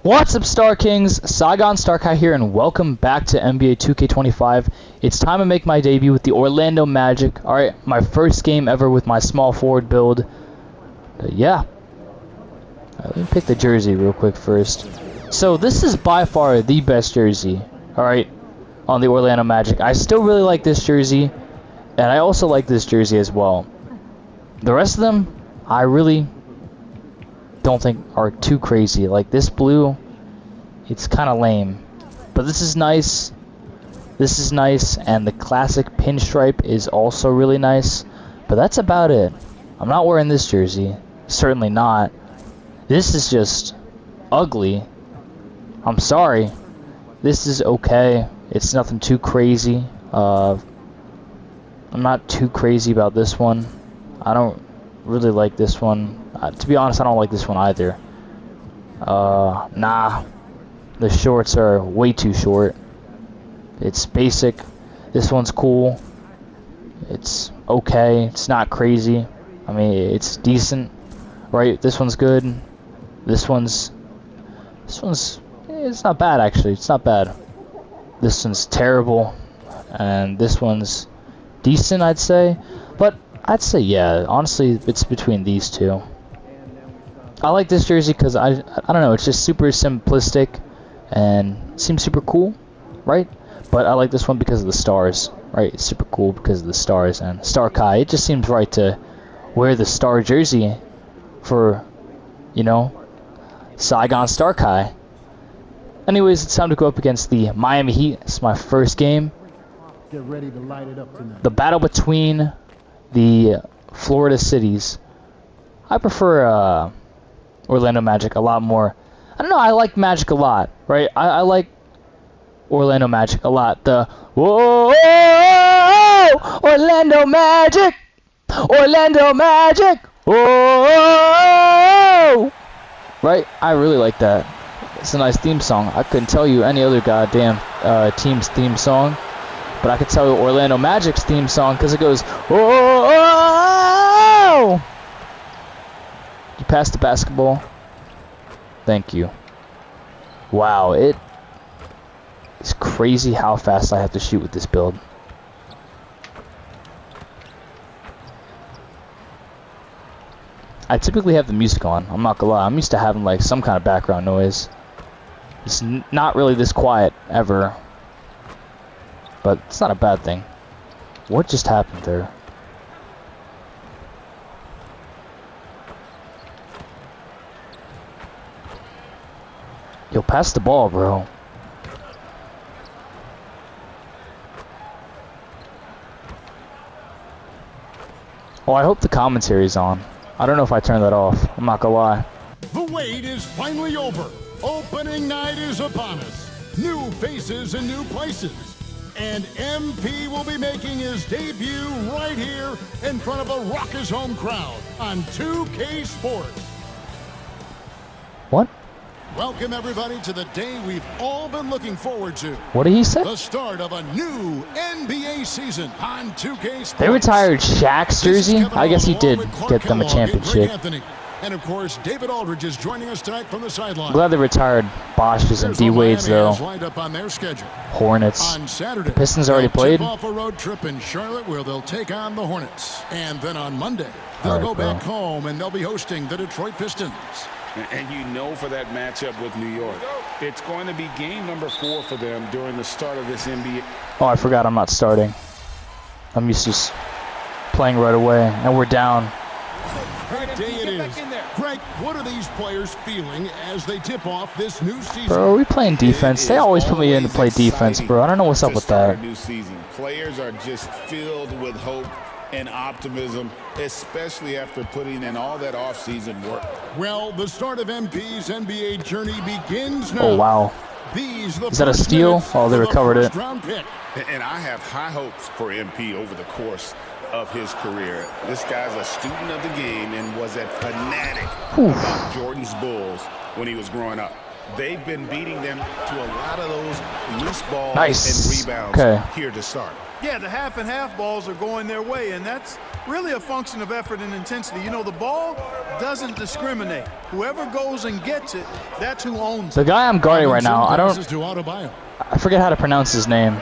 What's up, Star Kings? Saigon Starkai here, and welcome back to NBA 2K25. It's time to make my debut with the Orlando Magic. Alright, my first game ever with my small forward build. Yeah. Let me pick the jersey real quick first. So, this is by far the best jersey, alright, on the Orlando Magic. I still really like this jersey, and I also like this jersey as well. The rest of them, I really don't think are too crazy. Like this blue, it's kind of lame, but this is nice. This is nice, and the classic pinstripe is also really nice, but that's about it. I'm not wearing this jersey, certainly not. This is just ugly. I'm sorry. This is okay. It's nothing too crazy. I'm not too crazy about this one. I don't really like this one. To be honest, I don't like this one either. Nah. The shorts are way too short. It's basic. This one's cool. It's okay. It's not crazy. I mean, it's decent. Right? This one's good. This one's it's not bad, actually. It's not bad. This one's terrible. And this one's decent, I'd say. But I'd say, yeah, honestly, it's between these two. I like this jersey because I don't know, it's just super simplistic and seems super cool, right? But I like this one because of the stars, right? It's super cool because of the stars and Starkai. It just seems right to wear the star jersey for, you know, Saigon Starkai. Anyways, it's time to go up against the Miami Heat. It's my first game. Get ready to light it up tonight. The battle between the Florida cities. I prefer Orlando Magic a lot more. I don't know, I like Magic a lot, right? I like Orlando Magic a lot. The whoa, Orlando Magic, Orlando Magic, whoa, right? I really like that. It's a nice theme song. I couldn't tell you any other goddamn team's theme song, but I could tell you Orlando Magic's theme song because it goes whoa. You passed the basketball. Thank you. Wow, it's crazy how fast I have to shoot with this build. I typically have the music on. I'm not gonna lie. I'm used to having like some kind of background noise. It's not really this quiet ever, but it's not a bad thing. What just happened there? Yo, pass the ball, bro. Oh, I hope the commentary's on. I don't know if I turned that off. I'm not gonna lie. The wait is finally over. Opening night is upon us. New faces in new places. And MP will be making his debut right here in front of a raucous home crowd on 2K Sports. What? Welcome, everybody, to the day we've all been looking forward to. What did he say? The start of a new NBA season on 2K Sports. They retired Shaq's jersey? I guess he did get them a championship. And of course, David Aldridge is joining us tonight from the sideline. I'm glad they retired Bosch's and D-Wade's, though. Lined up on their schedule. Hornets. On Saturday, The Pistons already played. Off a road trip in Charlotte where they'll take on the Hornets. And then on Monday, they'll go back home and they'll be hosting the Detroit Pistons. And you know, for that matchup with New York, it's going to be game number 4 for them during the start of this NBA. Oh, I forgot I'm not starting. I'm used to just playing right away, and we're down. Great day it is. Greg, what are these players feeling as they tip off this new season? Bro, are we playing defense? They always put me in to play defense, bro. I don't know what's up with that. New season. Players are just filled with hope and optimism, especially after putting in all that off-season work. Well, the start of MP's NBA journey begins now. Oh, wow. Is that a steal? Oh, they recovered it. And I have high hopes for MP over the course of his career. This guy's a student of the game and was a fanatic about Jordan's Bulls when he was growing up. They've been beating them to a lot of those loose balls and rebounds here to start. Yeah, the half and half balls are going their way, and that's really a function of effort and intensity. You know, the ball doesn't discriminate. Whoever goes and gets it, that's who owns The it. guy I'm guarding right now, I forget how to pronounce his name,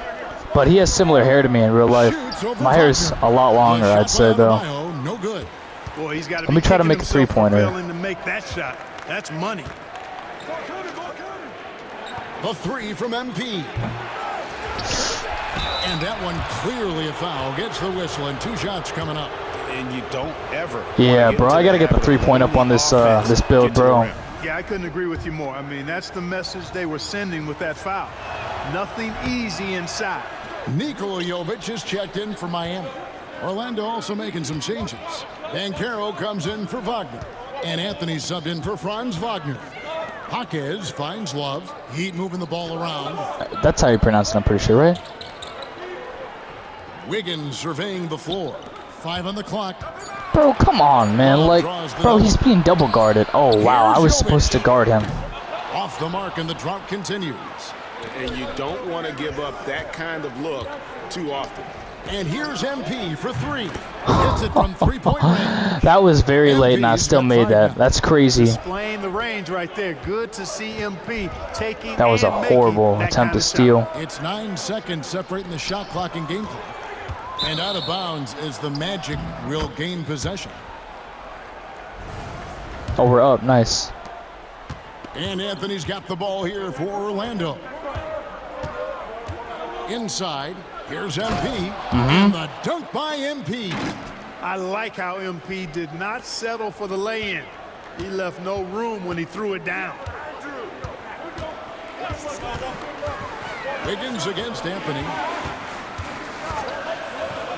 but he has similar hair to me in real life. My hair is a lot longer, I'd say, though. No good. Boy, he's got Let me try to make a three-pointer. To make that shot. That's money. The three from MP. And that one clearly a foul. Gets the whistle and 2 shots coming up. And you don't ever. Yeah, bro, I gotta get the 3-point up on this this build, bro. Yeah, I couldn't agree with you more. I mean, that's the message they were sending with that foul. Nothing easy inside. Nikola Jovic is checked in for Miami. Orlando also making some changes. Banchero comes in for Wagner. And Anthony subbed in for Franz Wagner. Jaquez finds Love. Heat moving the ball around. That's how you pronounce it, I'm pretty sure, right? Wiggins surveying the floor. 5 on the clock. Bro, come on, man. Like, bro, he's being double guarded. Oh, wow, I was supposed to guard him. Off the mark, and the drought continues. And you don't want to give up that kind of look too often. And here's MP for 3. Gets it from 3-point range. That was very late, and I still made that. That's crazy. Displaying the range right there. Good to see MP taking. That was a horrible attempt to steal. It's 9 seconds separating the shot clock and game clock. And out of bounds is the Magic will gain possession. Oh, we're up. Nice. And Anthony's got the ball here for Orlando. Inside, here's MP. And the dunk by MP. I like how MP did not settle for the lay-in. He left no room when he threw it down. Wiggins against Anthony.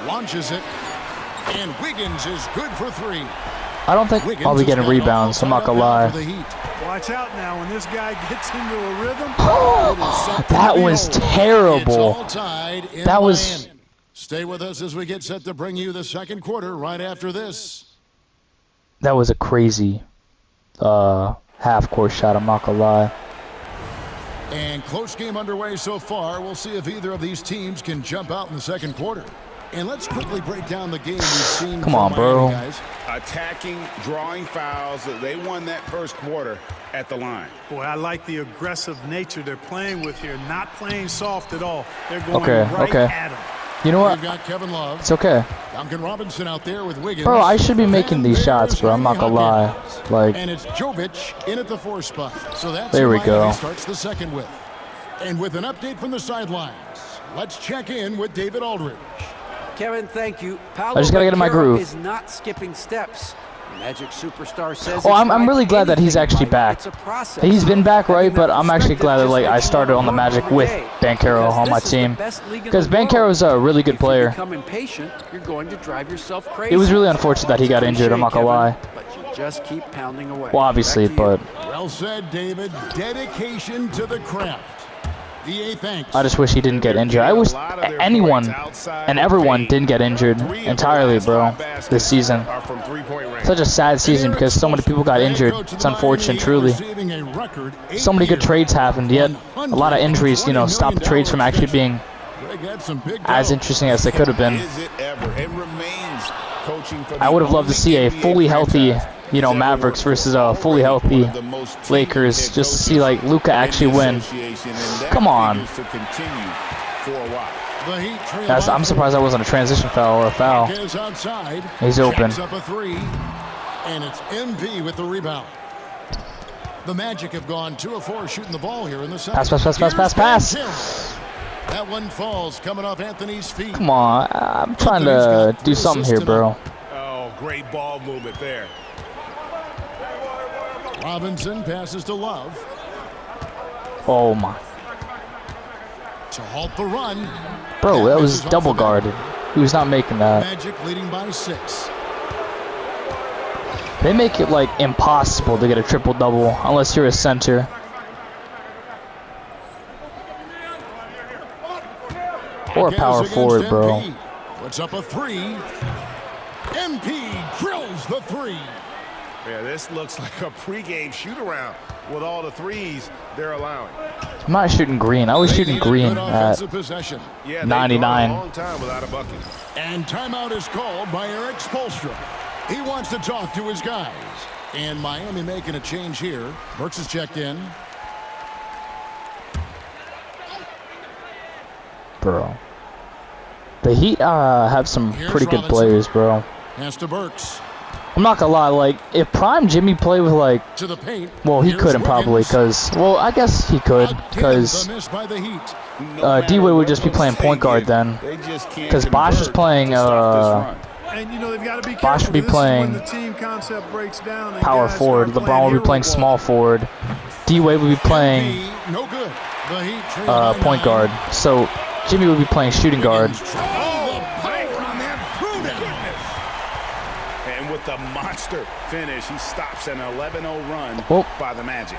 Launches it. And Wiggins is good for 3. I don't think I'll be getting rebounds, I'm not gonna lie. Watch out now when this guy gets into a rhythm. That was terrible. That was... Stay with us as we get set to bring you the second quarter right after this. That was a crazy half-court shot, I'm not gonna lie. And close game underway so far. We'll see if either of these teams can jump out in the second quarter. And let's quickly break down the game we've seen. Come on, bro. Guys. Attacking, drawing fouls. They won that first quarter at the line. Boy, I like the aggressive nature they're playing with here. Not playing soft at all. They're going right at him. You know what? We've got Kevin Love. It's okay. Duncan Robinson out there with Wiggins. Bro, I should be making these shots, bro. I'm not gonna lie. Like, and it's Jovic in at the 4 spot. So that's there we go. Starts the second with. And with an update from the sidelines, let's check in with David Aldridge. Kevin, thank you. I just gotta get in my groove. Is not skipping steps. Magic superstar says. Oh, I'm really glad that he's actually back. He's been back, right? But I'm actually glad that I started on the Magic with Banchero on my team, because Banchero is a really good player. It was really unfortunate that he got injured. I'm not gonna lie. But you just keep pounding away. Well, obviously, but well said, David. Dedication to the craft. I just wish he didn't get injured. I wish anyone and everyone didn't get injured entirely, bro, this season. Such a sad season because so many people got injured. It's unfortunate, truly. So many good trades happened, yet a lot of injuries, you know, stopped the trades from actually being as interesting as they could have been. I would have loved to see a fully healthy, you know, Mavericks versus a fully healthy Lakers, just to see like Luka actually win. Come on. I'm surprised that wasn't a transition foul or a foul. He's open. And it's MP with the rebound. The Magic have gone 2 of 4 shooting the ball here in the second. Pass. That one falls coming off Anthony's feet. Come on, I'm trying to do something here, bro. Oh, great ball movement there. Robinson passes to Love. Oh my. To halt the run. Bro, that was double guarded. He was not making that. Magic leading by 6. They make it like impossible to get a triple-double unless you're a center. Or a power forward, bro. Puts up a 3. MP drills the 3. Yeah, this looks like a pregame shoot-around with all the threes they're allowing. I'm not shooting green. I was shooting green at possession. Yeah, 99. A long time without a bucket. And timeout is called by Eric Spoelstra. He wants to talk to his guys. And Miami making a change here. Burks is checked in. Bro. The Heat have some pretty good players, bro. Pass to Burks. I'm not gonna lie, like, if Prime Jimmy played with, like, To the paint. well, he Here's couldn't probably, Wiggins. because, well, I guess he could, Again, because the miss by the Heat. D-Wade would just be playing point guard then. Because Bosh is playing, And you know they've got to be careful. Bosh would be This is when playing the team concept breaks down and power guys forward. start LeBron would be hero playing ball. small forward. D-Wade would be playing No good. The Heat trail by point 9. guard. So Jimmy would be playing shooting guard. Oh, the power on that And with the monster finish, he stops an 11-0 run Oh. by the Magic.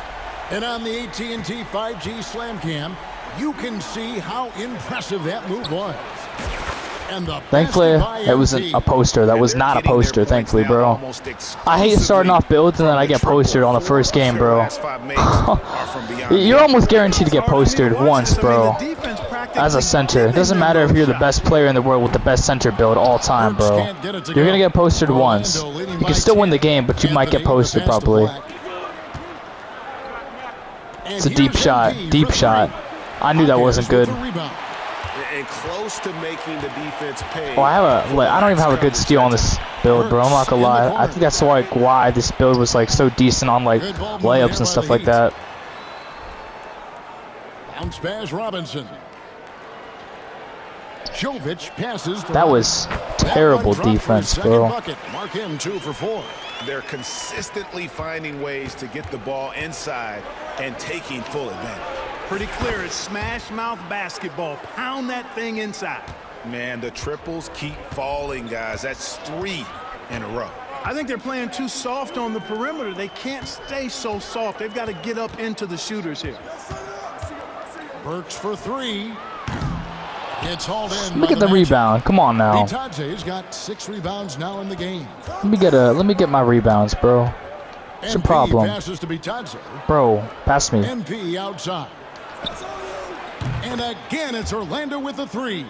And on the AT&T 5G Slam Cam, you can see how impressive that move was. And the Thankfully, basket by it wasn't MP. a poster. That was not a poster, thankfully, bro. I hate starting off builds and then I get postered on the first game, bro. You're almost guaranteed to get postered once, bro. As a center. It doesn't matter if you're the best player in the world with the best center build all time, bro. You're going to get postered once. You can still win the game, but you might get postered probably. It's a deep shot. Deep shot. I knew that wasn't good. And close to making the defense pay. Oh, I don't even have a good steal on this build, bro. I'm not gonna lie. I think that's like why this build was like so decent on like layups and stuff like that. Bounce pass Robinson. Jovic passes. That was terrible defense, bro. Mark him 2 for 4. They're consistently finding ways to get the ball inside and taking full advantage. Pretty clear. It's smash mouth basketball. Pound that thing inside. Man, the triples keep falling, guys. That's 3 in a row. I think they're playing too soft on the perimeter. They can't stay so soft. They've got to get up into the shooters here. Burks for 3. It's hauled in. Look at the rebound. Come on now. Bitadze's got 6 rebounds now in the game. Let me get my rebounds, bro. What's the problem? Passes to Bitadze. Bro, pass me. MP outside. And again, it's Orlando with the 3.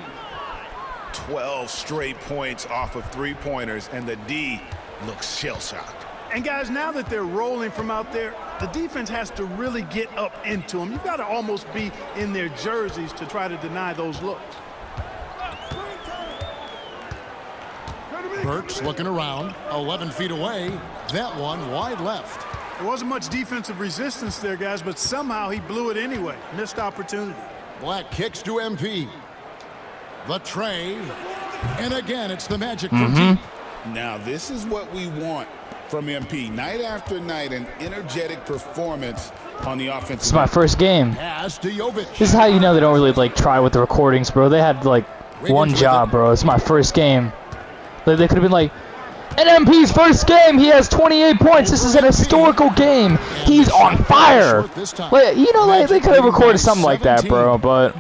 12 straight points off of 3-pointers, and the D looks shell-shocked. And guys, now that they're rolling from out there, the defense has to really get up into them. You've got to almost be in their jerseys to try to deny those looks. Burks looking around, 11 feet away. That one wide left. There wasn't much defensive resistance there, guys, but somehow he blew it anyway. Missed opportunity. Black kicks to MP. The tray. And again, it's the Magic from deep. Now, this is what we want from MP. Night after night, an energetic performance on the offensive. It's my first game. Pass to Jovic. This is how you know they don't really like try with the recordings, bro. They had like one job, bro. It's my first game. They could have been like, in MP's first game, he has 28 points. This is an historical game. He's on fire. Like, you know, like, they could have recorded something like that, bro. But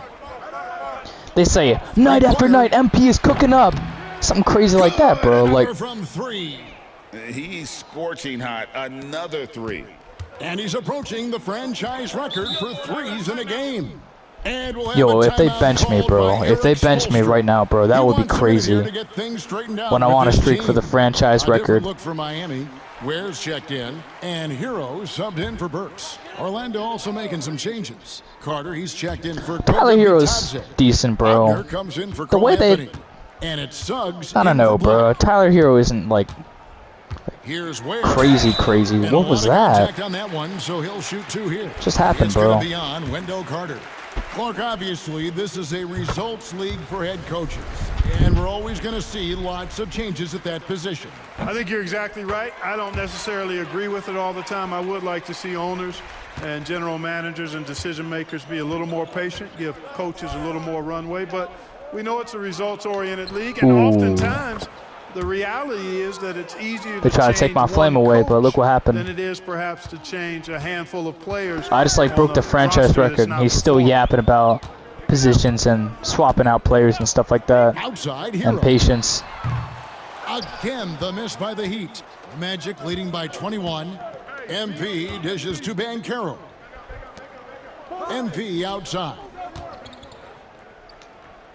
they say night after night, MP is cooking up. Something crazy like that, bro. Like, from 3. He's scorching hot. Another 3. And he's approaching the franchise record for 3s in a game. And we'll have yo, a if they timeout bench me, called bro, by if they Eric bench me Spoelstra. right now, bro, that He would be wants a minute here crazy. to get things straightened out When I with want to this streak for the team. franchise A different record. look for Miami. Ware's checked in, and Hero subbed in for Burks. Orlando also making some changes. Carter, he's checked in for Tyler Kobe Hero's Bitadze. decent, bro. Abner comes in for The way Cole they- Anthony. And it's Suggs. I don't in know, for bro. Black. Tyler Hero isn't like Here's Ware. crazy. And a What was lot of that? contact on that one, so he'll shoot 2 here. Just happened, It's bro. going to be on Wendell Carter. Clark, obviously, this is a results league for head coaches. And we're always going to see lots of changes at that position. I think you're exactly right. I don't necessarily agree with it all the time. I would like to see owners and general managers and decision makers be a little more patient, give coaches a little more runway. But we know it's a results-oriented league, and oftentimes the reality is that it's easier They try to take my flame away, but look what happened. than it is perhaps to change a handful of players. I just like on broke a the franchise roster that's record. not He's still performing. yapping about positions and swapping out players and stuff like that. Outside, Hero. And patience. Again, the miss by the Heat. Magic leading by 21. MP dishes to Banchero. MP outside.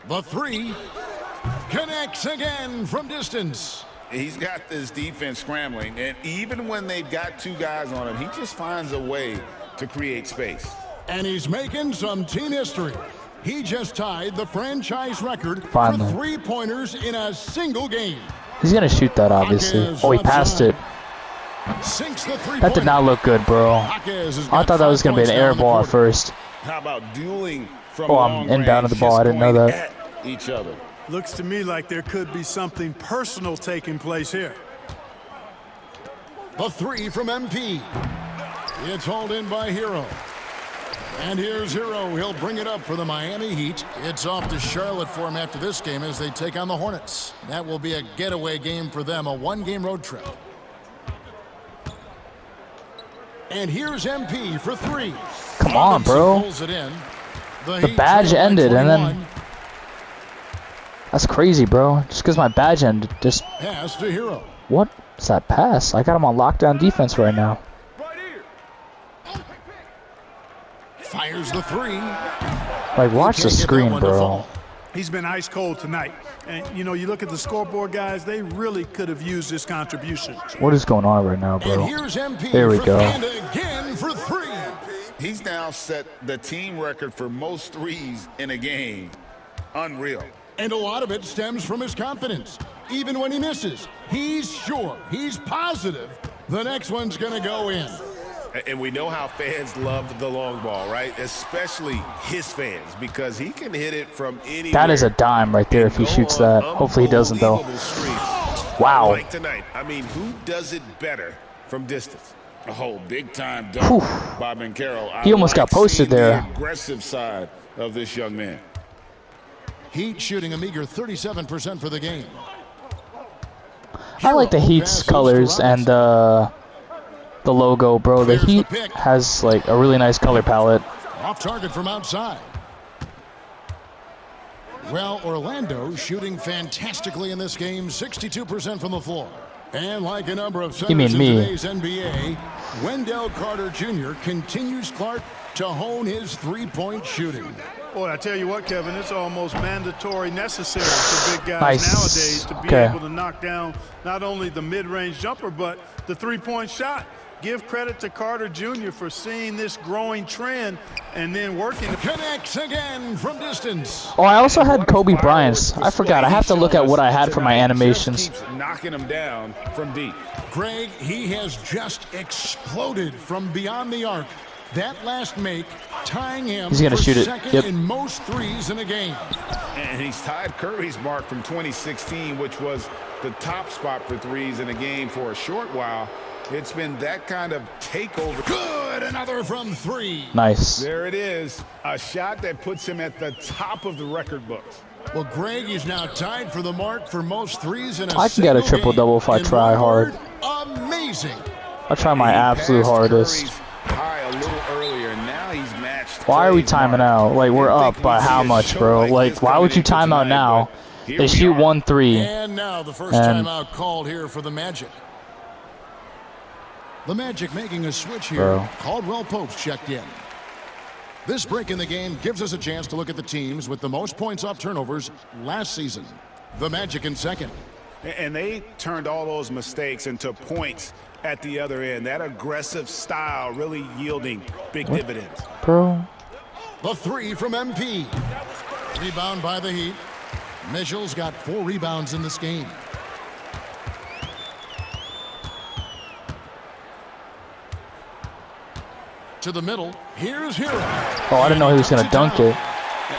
The three connects again from distance. He's got this defense scrambling, and even when they've got two guys on him, he just finds a way to create space. And he's making some team history. He just tied the franchise record Finally. for three-pointers in a single game. He's going to shoot that, obviously. Oh, he passed it. Sinks the That did not look good, bro. I thought that was going to be an air ball at first. How about dueling from Oh, long I'm inbound range, of the ball. I just didn't know going that. at each other? Looks to me like there could be something personal taking place here. The three from MP. It's hauled in by Hero. And here's Hero. He'll bring it up for the Miami Heat. It's off to Charlotte for him after this game as they take on the Hornets. That will be a getaway game for them, a one-game road trip. And here's MP for three. Come on, bro. Pulls it in. The badge ended, and then... That's crazy, bro. Just because my badge ended. Just... Pass to Hero. What is that pass? I got him on lockdown defense right now. Fires the three. Like, watch the screen, bro. He's been ice cold tonight. And, you know, you look at the scoreboard, guys, they really could have used this contribution. What is going on right now, And bro? here's MP There we for- go. And again for three. He's now set the team record for most threes in a game. Unreal. And a lot of it stems from his confidence. Even when he misses, he's sure, he's positive the next one's going to go in. And we know how fans love the long ball, right? Especially his fans, because he can hit it from anywhere. That is a dime right there if he shoots that. Hopefully he doesn't, though. Unbelievable streaks. Wow. Like tonight. I mean, who does it better from distance? A whole big-time dunk by Banchero. He almost got posted there. The aggressive side of this young man. Heat shooting a meager 37% for the game. I like the Heat's colors and the logo, bro. The Heat has like a really nice color palette. Off target from outside. Well, Orlando shooting fantastically in this game, 62% from the floor. And like a number of You mean centers in me. today's NBA, Wendell Carter Jr. continues, Clark, to hone his three-point shooting. Boy, I tell you what, Kevin, it's almost mandatory necessary for big guys Nice. nowadays to be Okay. able to knock down not only the mid-range jumper, but the three-point shot. Give credit to Carter Jr. for seeing this growing trend and then working. Connects again from distance. Oh, I also had Kobe Bryant's. I forgot. I have to look at what I had for my animations. Just keeps knocking him down from deep. Greg, he has just exploded from beyond the arc. That last make, tying him He's gonna for shoot it. second Yep. in most threes in a game. And he's tied Curry's mark from 2016, which was the top spot for threes in a game for a short while. It's been that kind of takeover. Good, another from three. Nice. There it is, a shot that puts him at the top of the record books. Well, Greg is now tied for the mark for most threes in a I can get a single triple-double game. if I In try one hard. word, amazing. I'll try my He absolute passed hardest. Curry's high a little earlier, and now he's matched. Why are we Clay's timing mark. out? Like, we're You'd up think by we'd how see a much, show bro? like Like, this why coming would you into time out tonight, now? but here They we shoot are. 1-3. And now the first And- timeout called here for the Magic. The Magic making a switch here. Bro. Caldwell Pope's checked in. This break in the game gives us a chance to look at the teams with the most points off turnovers last season. The Magic in second. And they turned all those mistakes into points at the other end. That aggressive style really yielding big dividends. Bro. The three from MP. Rebound by the Heat. Mitchell's got 4 rebounds in this game. To the middle. Here's Hero. Oh, I didn't know he was going to dunk it.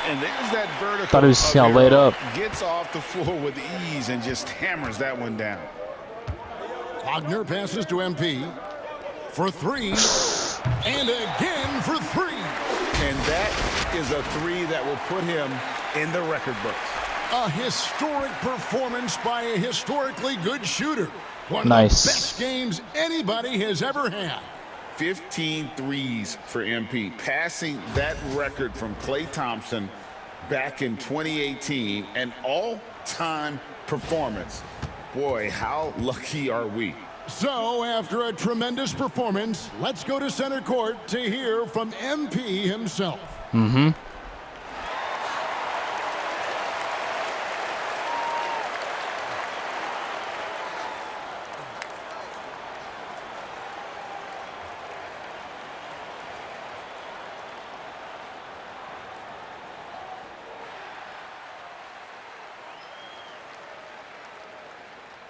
And there's that vertical. Thought he was, of you know, Hero. laid up. Gets off the floor with ease and just hammers that one down. Wagner passes to MP. For 3. And again for 3. And that is a three that will put him in the record books. A historic performance by a historically good shooter. One Nice. of the best games anybody has ever had. 15 threes for MP, passing that record from Klay Thompson back in 2018, an all-time performance Boy, how lucky are we? So, after a tremendous performance, let's go to center court to hear from MP himself. Mm-hmm.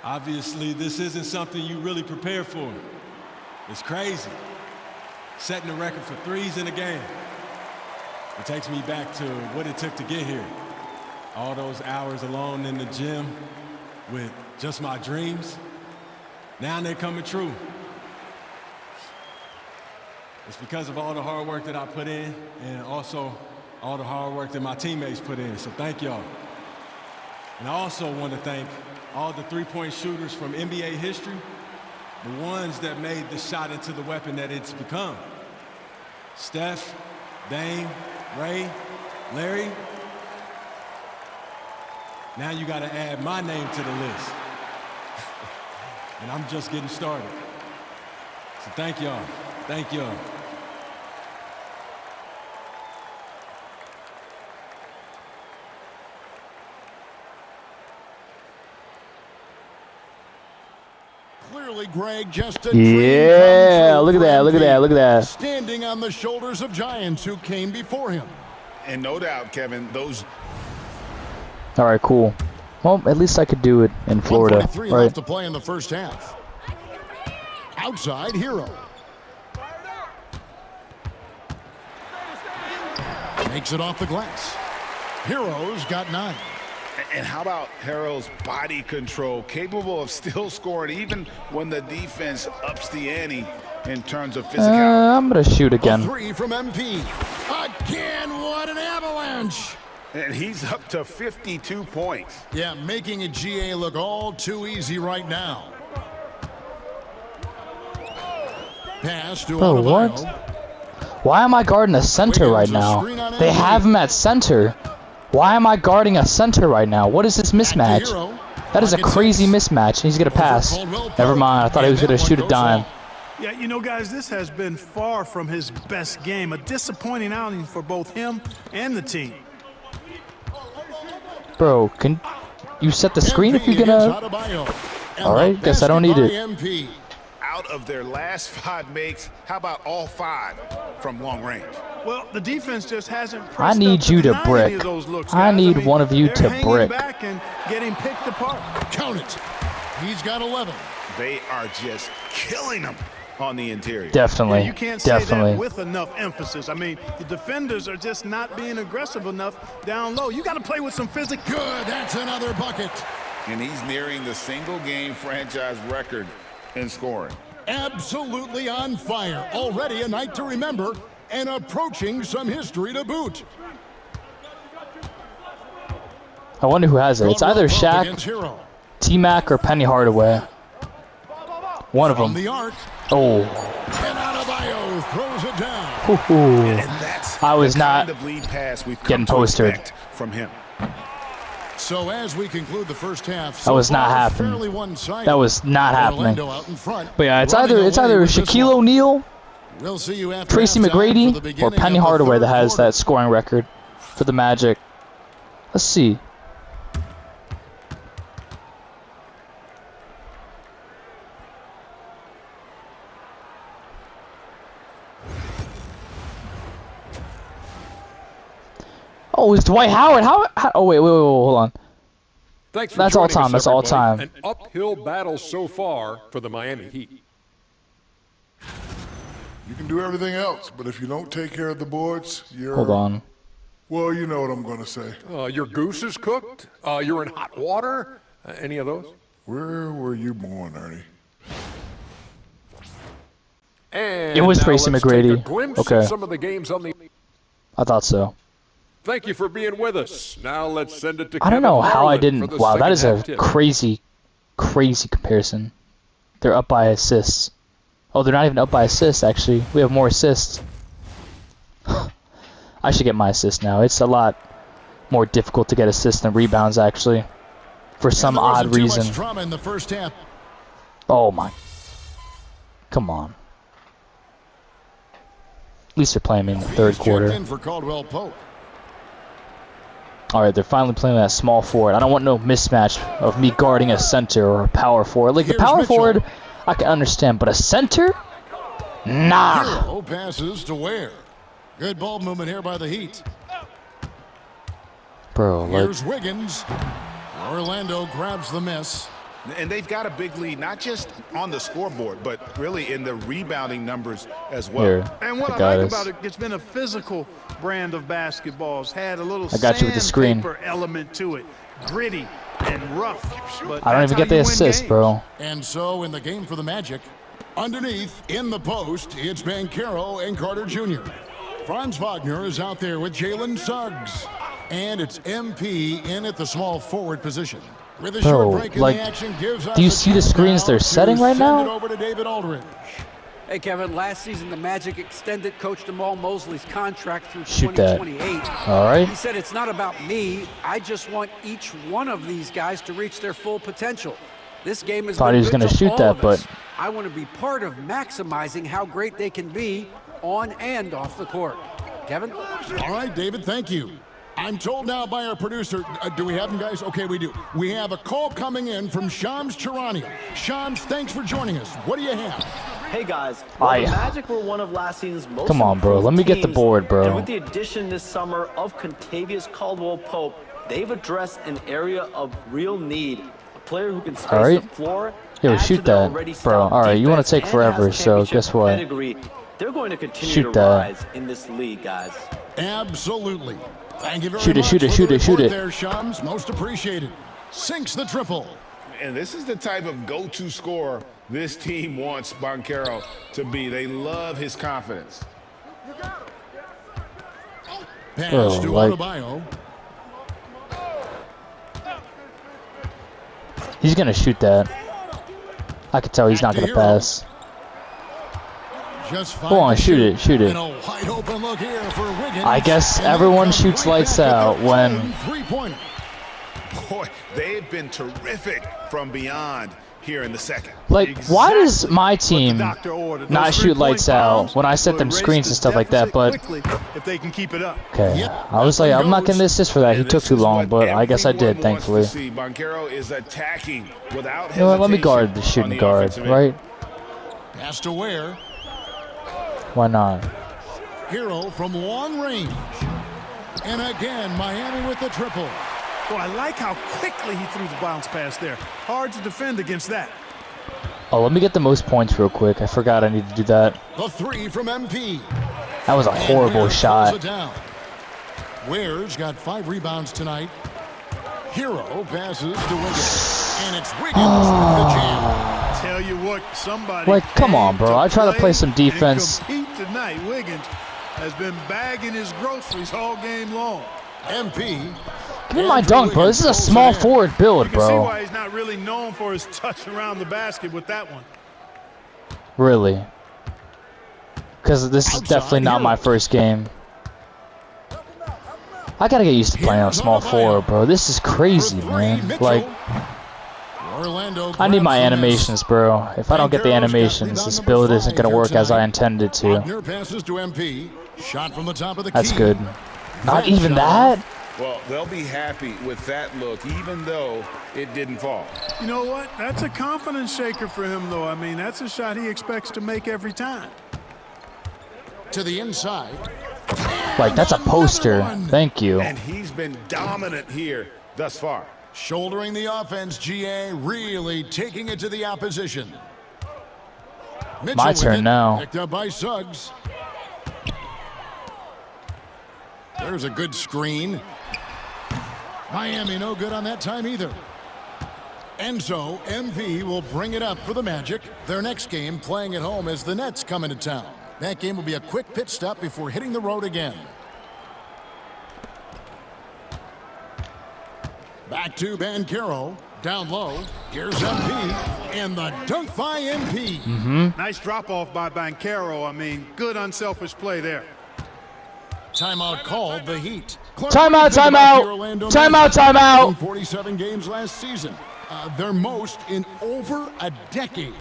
Obviously, this isn't something you really prepare for. It's crazy. Setting the record for threes in a game. It takes me back to what it took to get here. All those hours alone in the gym with just my dreams. Now they're coming true. It's because of all the hard work that I put in and also all the hard work that my teammates put in. So thank y'all. And I also want to thank all the three-point shooters from NBA history, the ones that made the shot into the weapon that it's become. Steph, Dame, Ray, Larry. Now you got to add my name to the list. And I'm just getting started. So thank y'all. Thank y'all. Clearly, Greg, just a dream Yeah, come look true at that, for look at MP, that, look at that. Standing on the shoulders of giants who came before him. And no doubt, Kevin, those... All right, cool. Well, at least I could do it in Florida, 1:43 right? left to play in the first half. Outside, Hero. Makes it off the glass. Hero's got 9. And how about Harrell's body control, capable of still scoring even when the defense ups the ante in terms of physicality? I'm gonna shoot A again. 3 from MP. Again, what an avalanche! And he's up to 52 points. Yeah, making a GA look all too easy right now. Pass to Bro, Adebayo. what? Why am I guarding a center right Wiggins, a now? screen on They MP. have him at center. Why am I guarding a center right now? What is this mismatch? Hero. That is a Pocket crazy 6. mismatch. He's gonna pass. Caldwell Pope. Never mind. I thought he was And gonna that shoot one a goes dime. off. Yeah, you know, guys, this has been far from his best game. A disappointing outing for both him and the team. Bro, can you set the screen if you're MP gonna? against Adebayo. And All right, the guess I don't need basket it. by MP. Out of their last 5 makes, how about all 5 from long range? Well, the defense just hasn't I pressed need up you to deny any brick. of those looks, I guys. need mean, one of you they're to hanging brick. back and getting picked apart. Count it. He's got 11. They are just killing them on the interior. Definitely. Yeah, you can't say Definitely. that with enough emphasis. I mean, the defenders are just not being aggressive enough down low. You got to play with some physics. Good. That's another bucket. And he's nearing the single-game franchise record in scoring. Absolutely on fire. Already a night to remember and approaching some history to boot. I wonder who has it. It's either Caldwell Pope Shaq, against Hero. T-Mac, or Penny Hardaway. One of From them. the arc. Oh. And Adebayo throws it down. Hoo-hoo. And that's I was the not kind of lead pass we've come getting to posted. expect from him. So as we conclude the first half, That was not happening. fairly one-sided. That was not happening. Orlando out in front, But yeah, it's running either away with this Shaquille one. O'Neal, We'll see you after Tracy halftime for the McGrady, or beginning Penny of the Hardaway that third has quarter. that scoring record for the Magic. Let's see. Oh, it's Dwight Howard. How oh, wait, hold on. Thanks for That's all joining us, time, that's all everybody. time. An uphill battle so far for the Miami Heat. You can do everything else, but if you don't take care of the boards, you're... Hold on. Well, you know what I'm going to say. Your goose is cooked. You're in hot water. Any of those? Where were you born, Ernie? And It was now Tracy let's McGrady. Take a glimpse Okay. of some of the games on the. I thought so. Thank you for being with us. Now let's send it to. I don't know Kevin how I Harlan for didn't. the Wow, that is second a half tip. crazy comparison. They're up by assists. Oh, they're not even up by assists, actually. We have more assists. I should get my assists now. It's a lot more difficult to get assists than rebounds, actually. for some And there wasn't odd too reason. much drama in the first half. Oh my. Come on. At least they're playing me in the third He's checked quarter. in for Caldwell Pope. All right, they're finally playing that small forward. I don't want no mismatch of me guarding a center or a power forward. Like the Here's power Mitchell. forward, I can understand, but a center? Nah. Hero passes to Ware. Good ball movement here by the Heat. Bro, like, Here's Wiggins. Orlando grabs the miss. And they've got a big lead, not just on the scoreboard, but really in the rebounding numbers as well. here. And what I I got like us. about it, it's been a physical brand of basketball. It's had a little I got you with the screen. sandpaper element to it. Gritty and rough. But I don't that's even how get the you win assist, games. bro. And so in the game for the Magic, underneath in the post, it's Banchero and Carter Jr. Franz Wagner is out there with Jalen Suggs. And it's MP in at the small forward position. With a Bro, short break in like, the action gives us do you a see the chance screens now they're to setting right send now? it over to David Aldridge. Hey, Kevin, last season the Magic extended Coach Jamal Mosley's contract through Shoot that. 2028. All right. He said, it's not about me. I just want each one of these guys to reach their full potential. This game is Thought he was going gonna to shoot that, but- I want to be part of maximizing how great they can be on and off the court. Kevin? All right, David, thank you. I'm told now by our producer, do we have him, guys? Okay, we do. We have a call coming in from Shams Charania. Shams, thanks for joining us. What do you have? Hey guys, well, the Magic were one of last season's most Come on, bro. improved Let me get the teams, board, bro. And with the addition this summer of Contavious Caldwell-Pope, they've addressed an area of real need. A player who can space All right. the floor. Yo, add to shoot their that, already bro. stout All right, you wanna defense, take and forever, has so championship guess what? pedigree. They're going to continue Shoot to that. rise in this league, guys. Absolutely. Thank you very Shoot it, much shoot it, for shoot the it, shoot report it. there, Shams. Most appreciated. Sinks the triple. And this is the type of go-to scorer this team wants Banchero to be. They love his confidence. Pass Oh, to like- Adebayo. He's gonna shoot that. I can tell he's not gonna pass. Just Go on, to shoot it, shoot it. And a wide open look here for Wiggins. I guess And they everyone come shoots right lights back at out their when- own three-pointer. Boy, they've been terrific from beyond here in the second. Like, why does my What the team doctor ordered. not Those shoot lights out bombs when I set will them erase screens the and stuff like that, deficit but quickly if they can keep it up. okay. Yep, I was like, I'm not getting the assist for that. He And took this too is long, what but I guess I everyone did, wants to thankfully. see. Banchero is attacking without You know what? Let me hesitation guard the on shooting the guard, offensive end. right? Pass to Ware. Why not? Hero from long range. And again, Miami with the triple. Oh, I like how quickly he threw the bounce pass there. Hard to defend against that. Oh, let me get the most points real quick. I forgot I need to do that. The three from MP. That was a And horrible Ware shot. pulls it down. Ware's got 5 rebounds tonight. Hero passes to Wiggins. And it's Wiggins with the jam. Tell you what, somebody. Like, come on, came bro. I try to play some and defense. compete tonight. Wiggins has been bagging his groceries all game long. MP. Give me my dunk, bro. This is a small forward build, You can see bro. why he's not really known for his touch around the basket with that one. Really. Because this is definitely not my first game. I gotta get used to playing on small forward, bro. This is crazy, man. Like, Orlando I need my grabs the miss. animations, bro. If I don't get the animations, this build isn't gonna work as I intended to. Wagner passes to MP. Shot from the top of the That's key. good. Not That even shot. that? Well, they'll be happy with that look, even though it didn't fall. You know what? That's a confidence shaker for him, though. I mean, that's a shot he expects to make every time. To the inside. Like, that's a poster. Thank you. And he's been dominant here thus far. Shouldering the offense, GA really taking it to the opposition. Mitchell My with turn it, now. Picked up by Suggs. There's a good screen. Miami no good on that time either. And so MP will bring it up for the Magic. Their next game playing at home as the Nets come into town. That game will be a quick pit stop before hitting the road again. Back to Banchero. Down low. Here's MP. And the dunk by MP. Nice drop off by Banchero. I mean, good unselfish play there. Timeout called the Heat. Timeout, timeout. Timeout, timeout. 47 games last season. Their most in over a decade.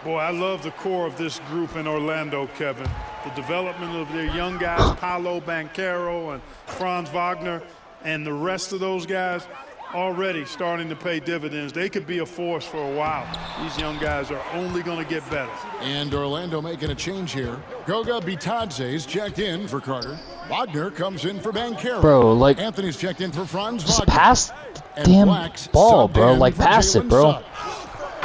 Boy, I love the core of this group in Orlando, Kevin. The development of their young guys, Paolo Banchero and Franz Wagner, and the rest of those guys already starting to pay dividends. They could be a force for a while. These young guys are only going to get better. And Orlando making a change here. Goga Bitadze's checked in for Carter. Wagner comes in for Banchero. Bro, like, Anthony's checked in for Franz just Wagner. pass the And damn Black's ball, subbed bro. in Like, for pass it, Jalen bro. Suggs.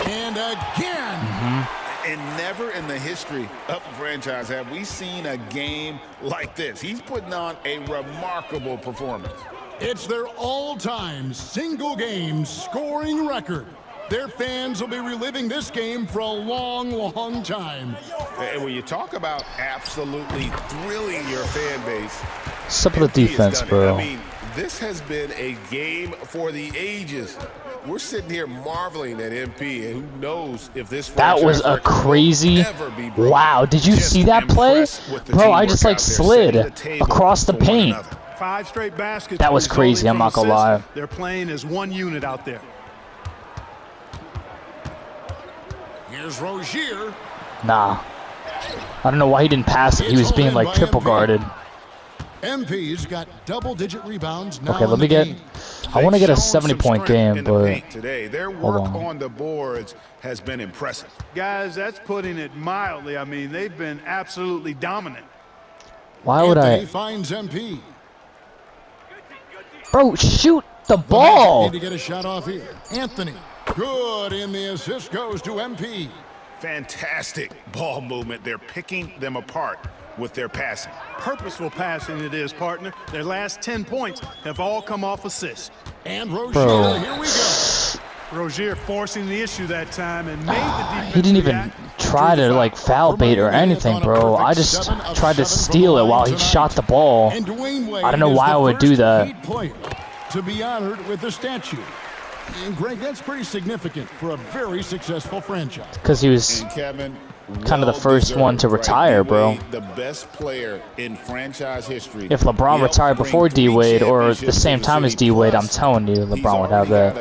And again. And never in the history of the franchise have we seen a game like this. He's putting on a remarkable performance. It's their all-time single-game scoring record. Their fans will be reliving this game for a long, long time. And when you talk about absolutely thrilling your fan base, What's up with the MP has defense, done it. bro? I mean, this has been a game for the ages. We're sitting here marveling at MP, and who knows if this That was a franchise record will crazy. ever be broken. Wow, did you Just see that play? impressed with the Bro, I teamwork just like out there, slid setting the table across the for one paint. another. 5 straight baskets. That was resulting crazy, I'm from not gonna assists. lie. They're playing as one unit out there. Here's Rozier. Nah. I don't know why he didn't pass it. He was being like triple guarded. MP's got double-digit rebounds now. Okay, let me get. I want to get a 70-point game, but today their hold work on. on the boards has been impressive. Guys, that's putting it mildly. I mean, they've been absolutely dominant. Why would Anthony I? finds MP. Bro, shoot the The Magic ball. need to get a shot off here. Anthony, good, and the assist goes to MP. Fantastic ball movement. They're picking them apart with their passing. Purposeful passing it is, partner. Their last 10 points have all come off assists. And Rozier, Bro. here we go. Rozier forcing the issue that time and made the defense He didn't even react. try to like foul bait or anything, bro. I just tried to steal it while he shot the ball. And Dwayne Wade I don't know is why the I would do first that. Heat player to be honored with the statue. And Greg, that's pretty significant for a very successful franchise. Because he was And Kevin, kind of the first one to retire, bro. The best player in franchise history. If LeBron retired before D-Wade or the same time as D-Wade, I'm telling you, LeBron would have that.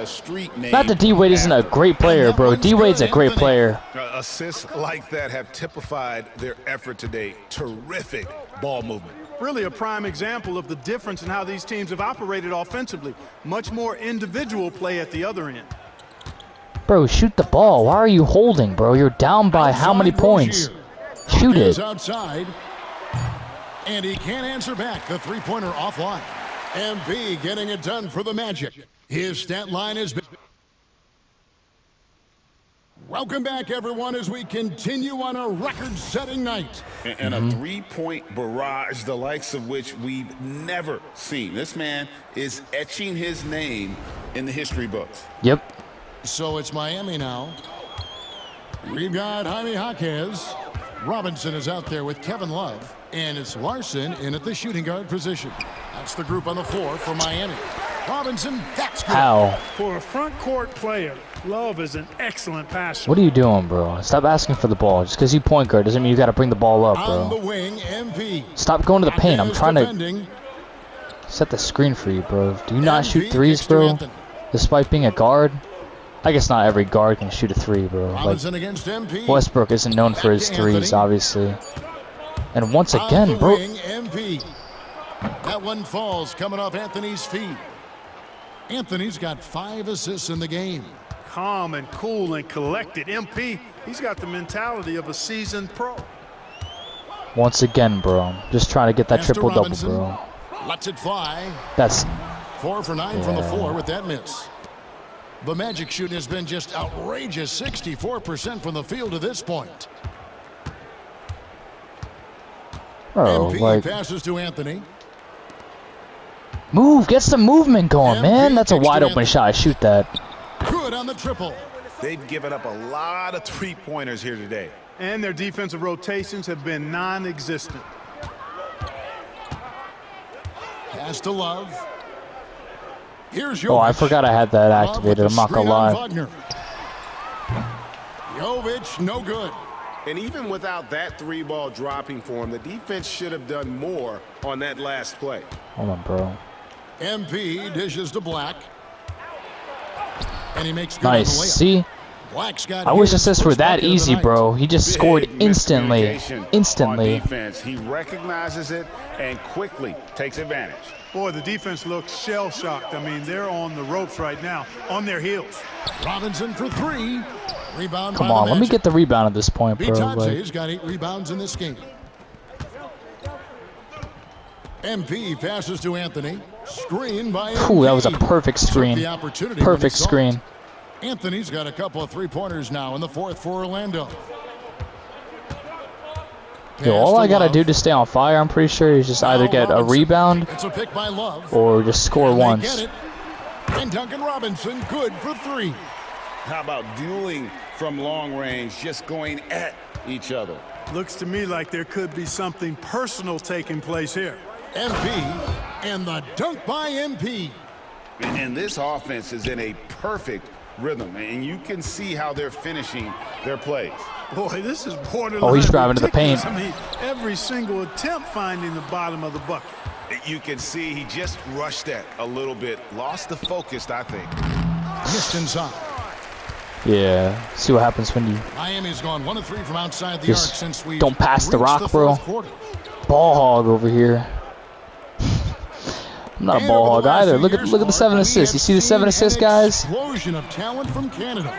Not that D-Wade isn't a great player, bro. D-Wade's a great player. Assists like that have typified their effort today. Terrific ball movement. Really a prime example of the difference in how these teams have operated offensively. Much more individual play at the other end. Bro, shoot the ball. Why are you holding, bro? You're down by how many Outside points? Rozier. Shoot Is it. outside. And he can't answer back. The three-pointer offline. MP getting it done for the Magic. His stat line has been... Welcome back, everyone, as we continue on a record-setting night. And a three-point barrage, the likes of which we've never seen. This man is etching his name in the history books. Yep. So it's Miami now. We've got Jaime Jaquez. Robinson is out there with Kevin Love. And it's Larson in at the shooting guard position. That's the group on the floor for Miami. Robinson, that's good. How? For a front court player, Love is an excellent passer. What are you doing, bro? Stop asking for the ball. Just because you point guard doesn't mean you got to bring the ball up, On the bro. wing, MP. Stop going to the paint. I'm Jaquez trying to defending. set the screen for you, bro. Do you not MP shoot threes, kicks to bro? Anthony. Despite being a guard? I guess not every guard can shoot a three, bro. Like, Robinson against MP. Westbrook isn't known for his Back to threes, Anthony. obviously. And once On again, the bro. wing, MP. That one falls coming off Anthony's feet. Anthony's got 5 assists in the game. Calm and cool and collected. MP, he's got the mentality of a seasoned pro. Once again, bro. Just trying to get that Pass to triple-double, Robinson. bro. Lets it fly. That's 4 for 9 from the Yeah. floor with that miss. The Magic shooting has been just outrageous, 64% from the field to this point. bro, MP like, passes to Anthony. move, get some movement going, man. MP That's a kicks to wide open Anthony. shot. Shoot that. Good on the triple. They've given up a lot of three-pointers here today. And their defensive rotations have been non-existent. Pass to Love. Here's Oh, I Jovic. forgot I had that Love with activated. the I'm not gonna screen on lie. Wagner. Jovic, no good. And even without that three ball dropping for him, the defense should have done more on that last play. Hold on, bro. MP dishes to Black. And he makes good Nice. on the layup. See? Black's got I wish his assists were first that bucket of the easy, night. bro. He just scored Big instantly. miscommunication Instantly. On defense. He recognizes it and quickly takes advantage. Boy, the defense looks shell-shocked. I mean, they're on the ropes right now, on their heels. Robinson for 3. Rebound Come by on, the let me Magic. get the rebound at this point, bro. Bitace's got 8 rebounds in this game. MP passes to Anthony. Screen by MP. Ooh, that was a perfect Took screen. the opportunity when he Perfect saw it. screen. Anthony's got a couple of three-pointers now in the fourth for Orlando. Yo, all I gotta do to stay on fire, I'm pretty sure, is just either get a rebound It's a pick by Love. or just score And they once. get it. And Duncan Robinson good for 3. How about dueling from long range, just going at each other? Looks to me like there could be something personal taking place here. MP and the dunk by MP. And this offense is in a perfect rhythm, and you can see how they're finishing their plays. Boy, this is borderline. Oh, he's driving to the ridiculous. paint. I mean, every single attempt finding the bottom of the bucket. You can see he just rushed that a little bit, lost the focus, I think. Missed inside. Yeah, see what happens when you Miami's gone 1 of 3 from outside the Just arc since we don't pass the rock, the bro. fourth quarter. ball hog over here. I'm not a ball hog either. Look at the 7 assists. You see the 7 assists, guys? Explosion of talent from Canada.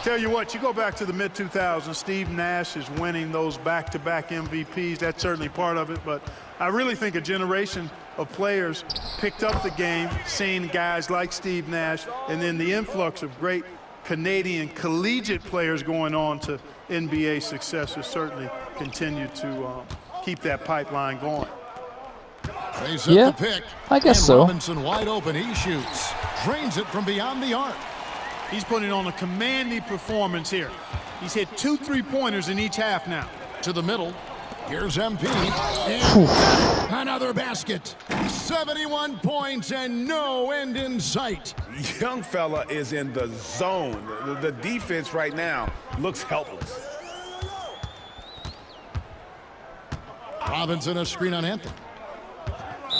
Tell you what, you go back to the mid-2000s, Steve Nash is winning those back-to-back MVPs. That's certainly part of it, but I really think a generation of players picked up the game, seeing guys like Steve Nash, and then the influx of great Canadian collegiate players going on to NBA success has certainly continued to keep that pipeline going. They set Yeah, the pick, I guess and so. Robinson wide open. He shoots. Drains it from beyond the arc. He's putting on a commanding performance here. He's hit 2 3-pointers in each half now. To the middle. Here's MP. And another basket. 71 points and no end in sight. Young fella is in the zone. The defense right now looks helpless. Robinson a screen on Anthony.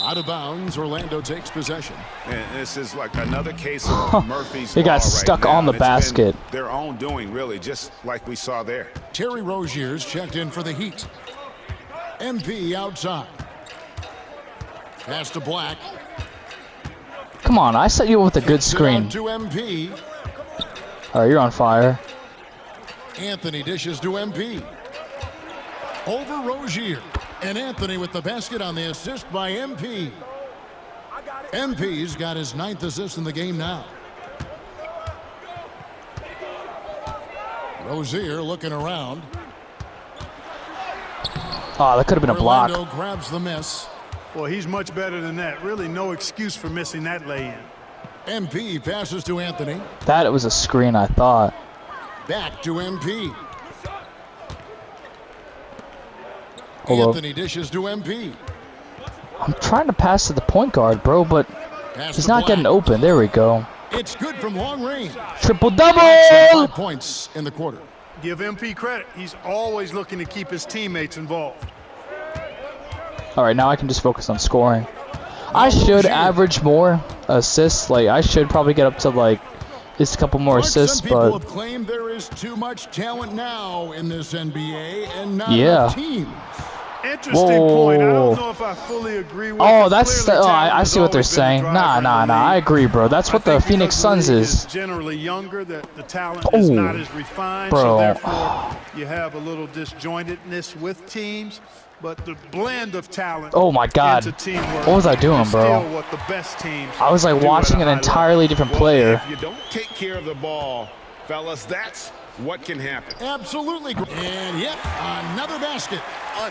Out of bounds, Orlando takes possession. And this is like another case of Murphy's He got Law right stuck now. on the It's been basket. their own doing, really, just like we saw there. Terry Rozier's checked in for the Heat. MP outside. Pass to Black. Come on, I set you up with a good Kicks it screen. out to MP. All right, you're on fire. Anthony dishes to MP. Over Rozier. And Anthony with the basket on the assist by MP. MP's got his 9th assist in the game now. Rozier looking around. Oh, that could have been a block. Orlando grabs the miss. Well, he's much better than that. Really no excuse for missing that lay-in. MP passes to Anthony. That was a screen, I thought. Back to MP. Hold up. Anthony dishes to MP. I'm trying to pass to the point guard, bro, but Pass he's to not Black. getting open. There we go. It's good from long range. Triple-double! 5 points in the quarter. Give MP credit. He's always looking to keep his teammates involved. All right, now I can just focus on scoring. I should average more assists. Like, I should probably get up to, like, just a couple more assists, Some people but have claimed there is too much talent now in this NBA and not Yeah. enough teams. Interesting point. I don't know if I fully agree with oh, it. that's Clearly, talent I has see what they're always been a saying. driver Nah, in the nah, nah. I league. agree, bro. That's what I the think Phoenix because the Suns league is. generally younger, that the talent Oh, is not as refined, bro. so therefore you have a little disjointedness with teams. But the blend of talent Oh my God. into teamwork What was I doing, is bro? still what the best teams I was like do watching at an a high entirely different player. If you don't take care of the ball, fellas, that's what can happen. Absolutely. And yep, another basket.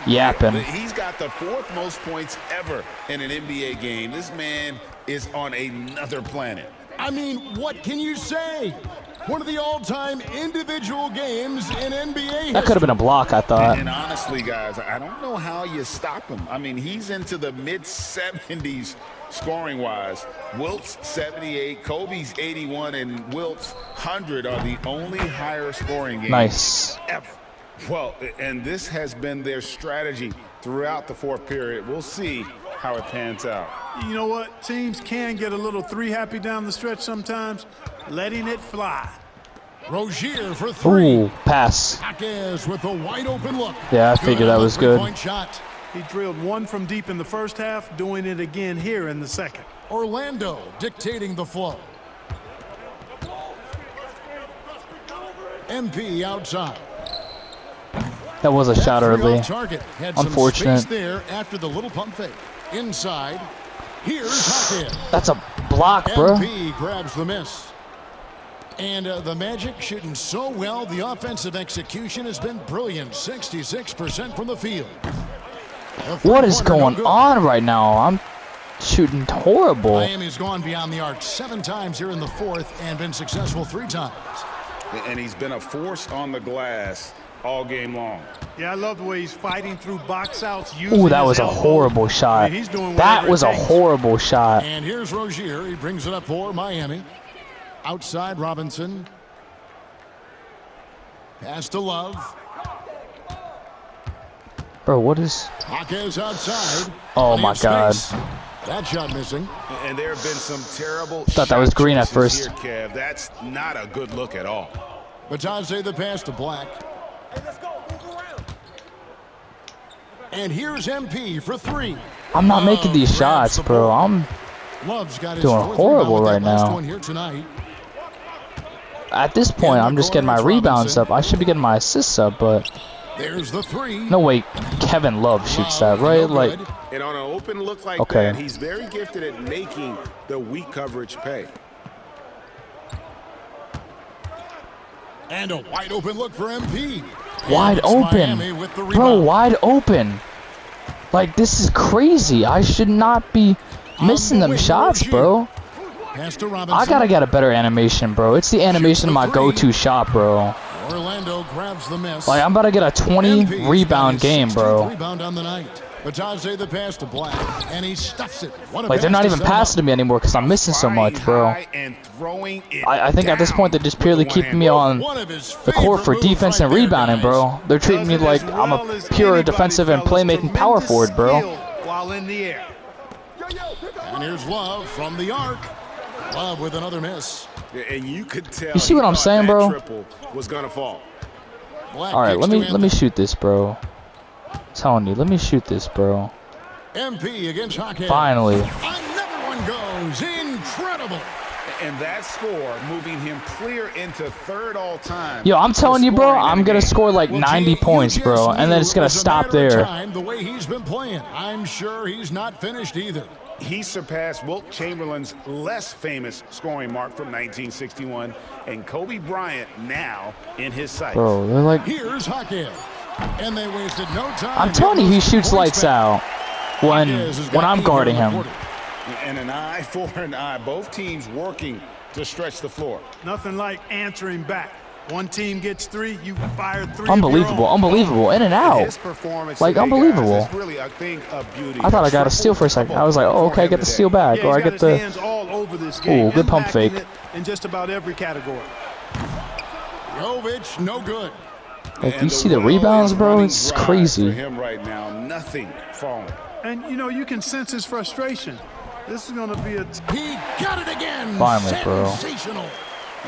Yapping. He's got the 4th most points ever in an NBA game. This man is on another planet. I mean, what can you say? One of the all-time individual games in NBA That could have been a block, I thought. And honestly, guys, I don't know how you stop him. I mean, he's into the mid-70s scoring-wise. Wilt's 78, Kobe's 81, and Wilt's 100 are the only higher scoring games Nice. ever. Well, and this has been their strategy throughout the 4th period. We'll see how it pans out. You know what? Teams can get a little three happy down the stretch sometimes, letting it fly. Rozier for three. Ooh, pass. Jaquez with a wide open look. Yeah, I figured that was good. Three-point shot. He drilled one from deep in the first half, doing it again here in the second. Orlando dictating the flow. MP outside. That was a shot early. Target. Had Unfortunate. some space there after the little pump fake. Inside. Here's Jaquez. That's a block, bro. MP grabs the miss. And the Magic shooting so well. The offensive execution has been brilliant. 66% from the field. What is going on right now? I'm shooting horrible. Miami's gone beyond the arc 7 times here in the fourth and been successful 3 times. And he's been a force on the glass all game long. Yeah, I love the way he's fighting through box outs. Using Ooh, that was his a elbows. horrible shot. I mean, he's doing That whatever was it a takes. horrible shot. And here's Rozier. He brings it up for Miami. Outside Robinson. Pass to Love. Bro, what is... Jaquez outside. Oh, Plenty my of God. space. That shot missing. And there have been some terrible Thought that was shot green at choices first. Here, Kev. That's not a good look at all. Batadze the pass to Black. And here's MP for 3. I'm not making these grabs shots, the bro. ball. I'm Love's got his doing 4th horrible rebound with right that last now. one here tonight. At this point, I'm just getting my rebounds up. I should be getting my assists up, but... There's the 3. No, wait. Kevin Love shoots that, right? No Like, good. And on an open look like Okay. that, he's very gifted at making the weak coverage pay. And a wide open look for MP. wide And it's Miami open. with the Bro, rebound. wide open. Like, this is crazy. I should not be missing them shots, bro. Pass to Robinson. I gotta get a better animation, bro. It's the animation of my go-to shot, bro. Orlando grabs the miss. Like, I'm about to get a 20 MP's got rebound his game, 16th bro. Rebound on the night. Batadze the pass to Black, and he stuffs it. What a Like, they're pass not to even set him passing to up. me anymore because I'm missing so much, Flying bro. high and throwing it I think at this point they're just purely down with keeping one me hand. on One of his the court for favorite moves defense right and there, rebounding, guys. bro. They're treating me Does it like as I'm a well as pure anybody, defensive and fellas. playmaking power Tremendous forward, bro. skill while in the air. And here's Love from the arc. Love with another miss. And you could tell. You see what he I'm thought saying, that bro? Triple was gonna fall. Black All right, kicks let to me Anthony. shoot this, bro. I'm telling you, let me shoot this, bro. MP against Jaquez. Finally. Another one goes. Incredible. And that score moving him clear into third all time. Yo, I'm telling you, bro, Scoring in I'm a gonna game. score like Well, 90 T, points, you bro, just and then knew it's gonna it was a stop matter of there. time, the way he's been playing, I'm sure he's not finished either. He surpassed Wilt Chamberlain's less famous scoring mark from 1961, and Kobe Bryant now in his sights. Bro, they're like, Here's Jaquez. And they wasted no time. I'm telling you, he shoots lights out when I'm guarding him. And an eye for an eye. Both teams working to stretch the floor. Nothing like answering back. One team gets 3, you fire 3. Unbelievable, unbelievable, in and out. His performance Like, today, unbelievable. guys, is really a thing of beauty. I thought I got a steal for a second. I was like, oh, okay, I get the steal back, Yeah, or I he's got get his the. hands all over this game. Ooh, good pump impacting fake. it in just about every category. Jovic, no good. Like, And you see the well rebounds, is bro? running It's dry crazy. For him right now, nothing falling. And, you know, you can sense his frustration. This is going to be a... He got it again. Finally, bro. Sensational.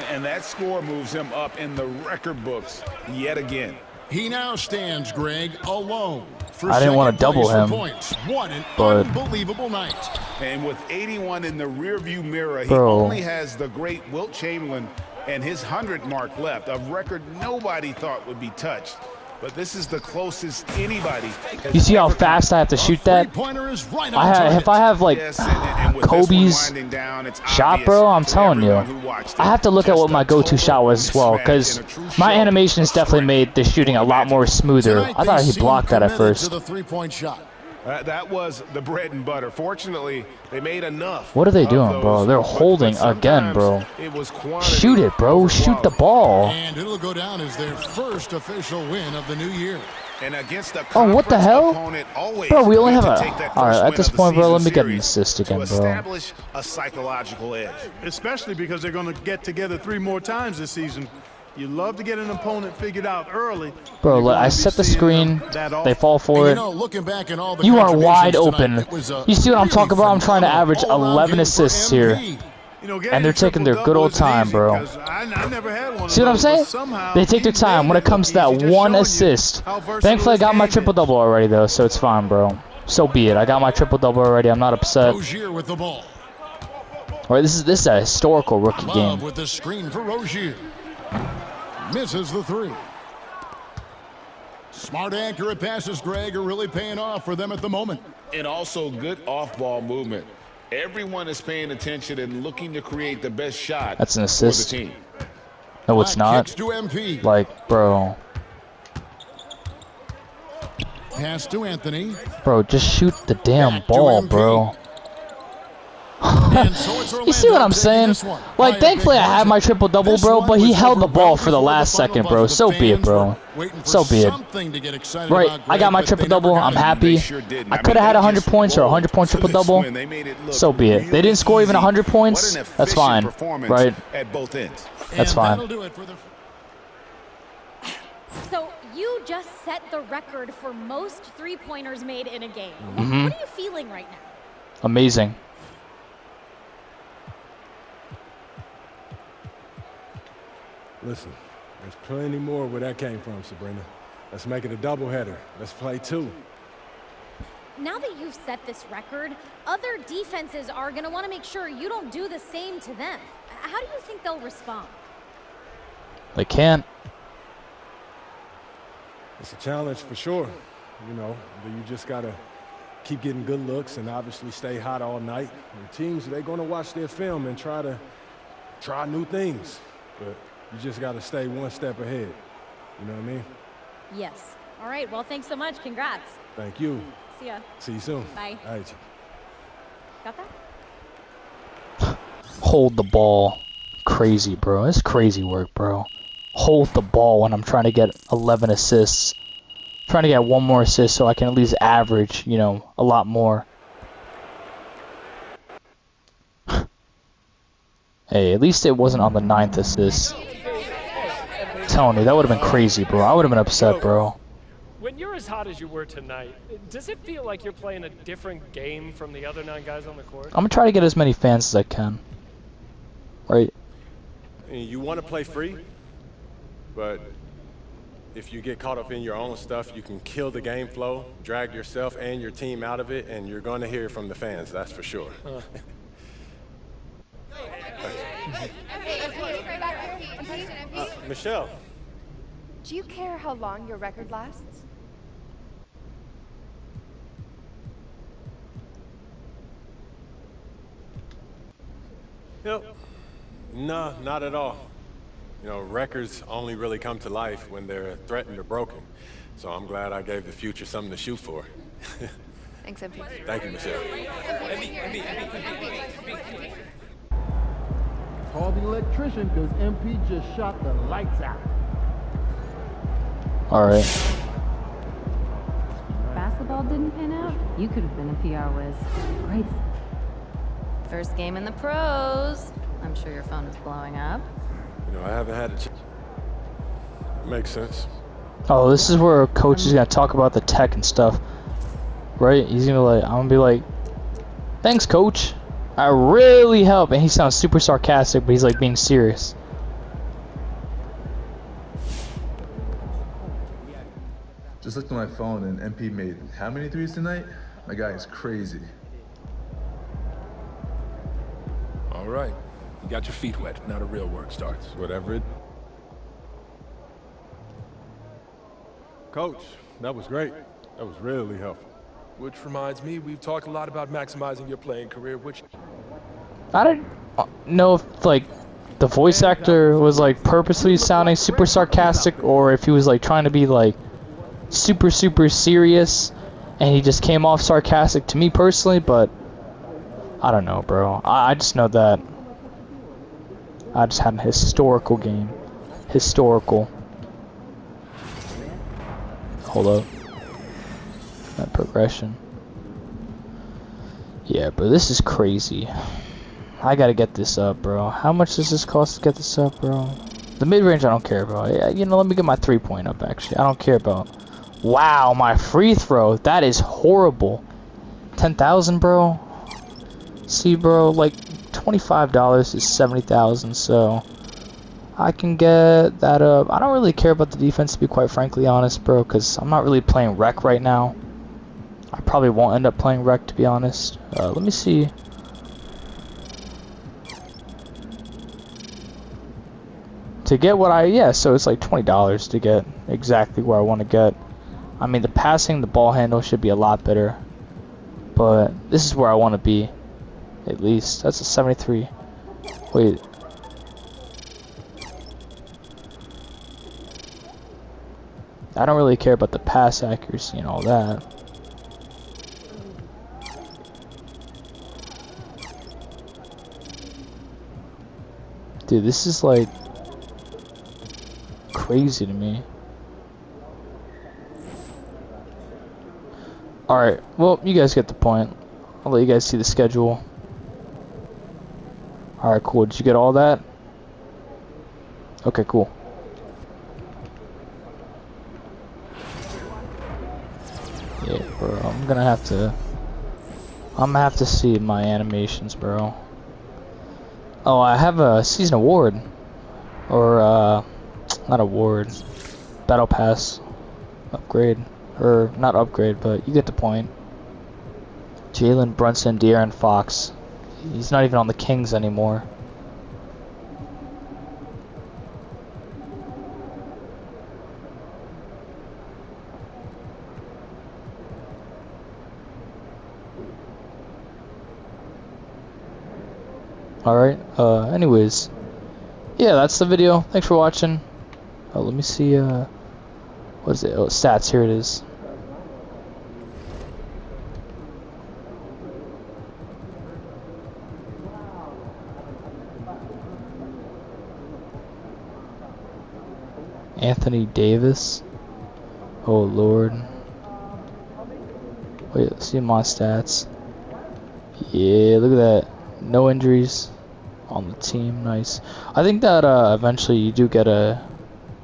And that score moves him up in the record books yet again. He now stands, Greg, alone. For I didn't want to second double place for him, points. What an but- unbelievable night. And with 81 in the rearview mirror, he Bro. only has the great Wilt Chamberlain and his 100 mark left, a record nobody thought would be touched. But this is the closest anybody has You see how ever come. fast I have to shoot that? Three-pointer is right on If I have like Yes, and with this one Kobe's winding down, it's shot, obvious bro, I'm to telling you. everyone who watched I it. have to look at Just what my a go-to shot was as well, total because mismatch and a true my show animations of definitely strength made the shooting a for the lot more Magic. smoother. Tonight, I thought they he seem blocked that at committed first. To the three-point shot. That was the bread and butter. Fortunately, they made enough. What are they of doing, those, bro? They're but holding again, sometimes bro. It was quantity Shoot it, bro. over Shoot the quality. ball. And it'll go down as their first official win of the new year. And against a Oh, what the conference hell? opponent, always Bro, we only good have to a... take that Alright, first at win this of the point, bro, let season me get an series assist again, to bro. establish a psychological edge. Especially because they're going to get together 3 more times this season. You love to get an opponent figured out early. Bro, You're look, gonna I be set the seeing screen. that They often. fall for it. Looking back in all the You are wide contributions open. tonight, it was a You see what I'm really talking about? I'm trying to average phenomenal 11 all-around assists game for here. MP. You know, And they're taking their good old time, bro. I never had one See of what I'm those, saying? but somehow They take their he time made when it it comes to look that easy, just one showing you assist. how versatile Thankfully, I his got my game is. triple-double already, though, so it's fine, bro. So be it. I got my triple-double already. I'm not upset. Rozier with the ball. All right, this is a historical rookie Love game. with the screen for Rozier. Misses the three. Smart, accurate passes, Greg, are really paying off for them at the moment. And also good off-ball movement. Everyone is paying attention and looking to create the best shot That's an for assist. the team. No, it's not. Kicks to MP. Like, bro. Pass to Anthony. Bro, just shoot the damn Back to ball, MP. bro. And so it's You see what Orlando I'm taking saying? this one by Like, a thankfully big I had margin. my triple-double, This bro, one but he was held the over ball well for the before last final second, buzzer. bro. The So be it, fans bro. were waiting for So be it. something to get excited Right, about, I Greg, got my but they never triple-double. got I'm it. happy. They sure didn't. I could have had they 100 just points or a 100-point rolled to this triple-double. win. They made it look So be it. They didn't score even really 100 easy. points. What an That's efficient fine, performance right? at both ends. That's And fine. that'll do it for the So you just set the record for most three-pointers made in a game. Mhm. What are you feeling right now? Amazing. Listen, there's plenty more where that came from, Sabrina. Let's make it a doubleheader. Let's play two. Now that you've set this record, other defenses are going to want to make sure you don't do the same to them. How do you think they'll respond? They can't. It's a challenge for sure, you know, but you just got to keep getting good looks and obviously stay hot all night. And teams, they're going to watch their film and try new things, but you just got to stay one step ahead. You know what I mean? Yes. All right. Well, thanks so much. Congrats. Thank you. See ya. See you soon. Bye. All right. Got that? Hold the ball. Crazy, bro. It's crazy work, bro. Hold the ball when I'm trying to get 11 assists. Trying to get one more assist so I can at least average, you know, a lot more. Hey, at least it wasn't on the 9th assist. I'm telling you, that would have been crazy, bro. I would have been upset, bro. When you're as hot as you were tonight, does it feel like you're playing a different game from the other 9 guys on the court? I'm gonna try to get as many fans as I can. Right? You want to play free, but if you get caught up in your own stuff, you can kill the game flow, drag yourself and your team out of it, and you're going to hear from the fans, that's for sure. Michelle. Do you care how long your record lasts? Yep. No, not at all. You know, records only really come to life when they're threatened or broken. So I'm glad I gave the future something to shoot for. Thanks, MP. Thank you, Michelle. Call the electrician because MP just shot the lights out. Alright. Basketball didn't pan out? You could have been a PR whiz. Great. First game in the pros. I'm sure your phone is blowing up. You know, I haven't had a chance. Makes sense. Oh, this is where coach is gonna talk about the tech and stuff. Right? He's gonna be like, I'm gonna be like, thanks, coach. I really help. And he sounds super sarcastic, but he's like being serious. Just looked at my phone and MP made how many threes tonight? My guy is crazy. All right. You got your feet wet. Now the real work starts. Whatever it... Coach, that was great. That was really helpful. Which reminds me, we've talked a lot about maximizing your playing career, which... I don't know if, like, the voice actor was, like, purposely sounding super sarcastic, or if he was, like, trying to be, like, super serious, and he just came off sarcastic to me personally, but I don't know, bro. I just know that I just had a historical game. Historical. Hold up. That progression. Yeah, bro, this is crazy. I gotta get this up, bro. How much does this cost to get this up, bro? The mid-range I don't care about. Yeah, you know, let me get my 3-point up, actually. I don't care about... Wow, my free throw. That is horrible. 10,000, bro. See, bro, like, $25 is 70,000, so... I can get that up. I don't really care about the defense, to be quite frankly honest, bro, because I'm not really playing rec right now. I probably won't end up playing rec, to be honest. Let me see... To get what so it's like $20 to get exactly where I want to get. I mean, the passing, the ball handle should be a lot better. But this is where I want to be. At least. That's a 73. Wait. I don't really care about the pass accuracy and all that. Dude, this is like... crazy to me. Alright, well, you guys get the point. I'll let you guys see the schedule. Alright, cool. Did you get all that? Okay, cool. Yeah, bro, I'm gonna have to see my animations, bro. Oh, I have a season award. Or, not award, battle pass upgrade, or not upgrade, but you get the point. Jalen Brunson, De'Aaron Fox. He's not even on the Kings anymore. Alright, anyways. Yeah, that's the video. Thanks for watching. Let me see, what is it? Oh, stats, here it is. Anthony Davis. Oh, Lord. Wait, let's see my stats. Yeah, look at that. No injuries on the team. Nice. I think that, eventually you do get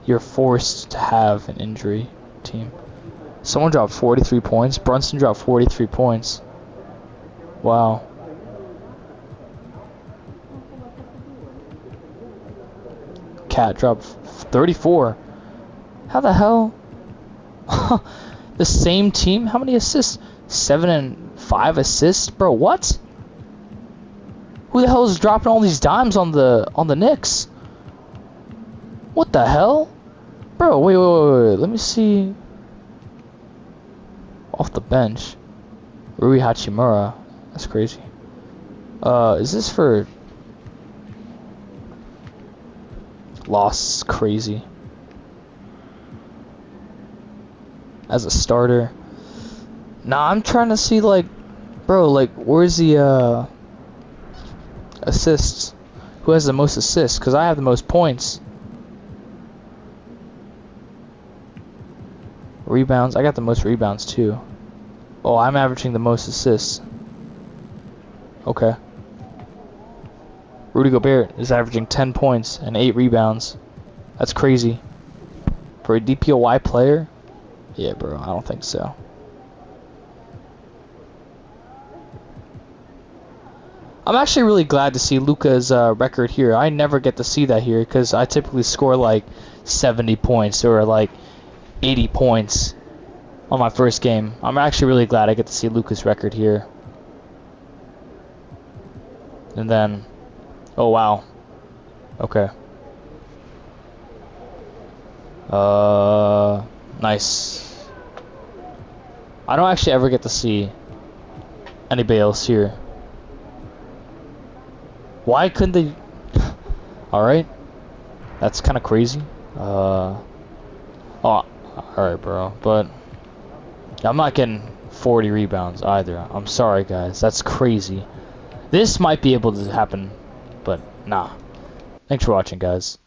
you're forced to have an injury team. Someone dropped 43 points. Brunson dropped 43 points. Wow. Cat dropped 34. How the hell? The same team? How many assists? 7 and 5 assists? Bro, what? Who the hell is dropping all these dimes on the Knicks? What the hell? Bro, wait. Let me see. Off the bench. Rui Hachimura. That's crazy. Is this for... Loss? Crazy. As a starter. Nah, I'm trying to see, like... Bro, like, where's the, assists? Who has the most assists? Because I have the most points. Rebounds, I got the most rebounds too. Oh, I'm averaging the most assists. Okay. Rudy Gobert is averaging 10 points and 8 rebounds. That's crazy. For a DPOY player? Yeah, bro, I don't think so. I'm actually really glad to see Luka's record here. I never get to see that here because I typically score like 70 points or like 80 points on my first game. I'm actually really glad I get to see Luka's record here. And then, oh wow. Okay. Nice. I don't actually ever get to see anybody else here. Why couldn't they? Alright. That's kind of crazy. Oh, alright, bro. But I'm not getting 40 rebounds either. I'm sorry, guys. That's crazy. This might be able to happen, but nah. Thanks for watching, guys.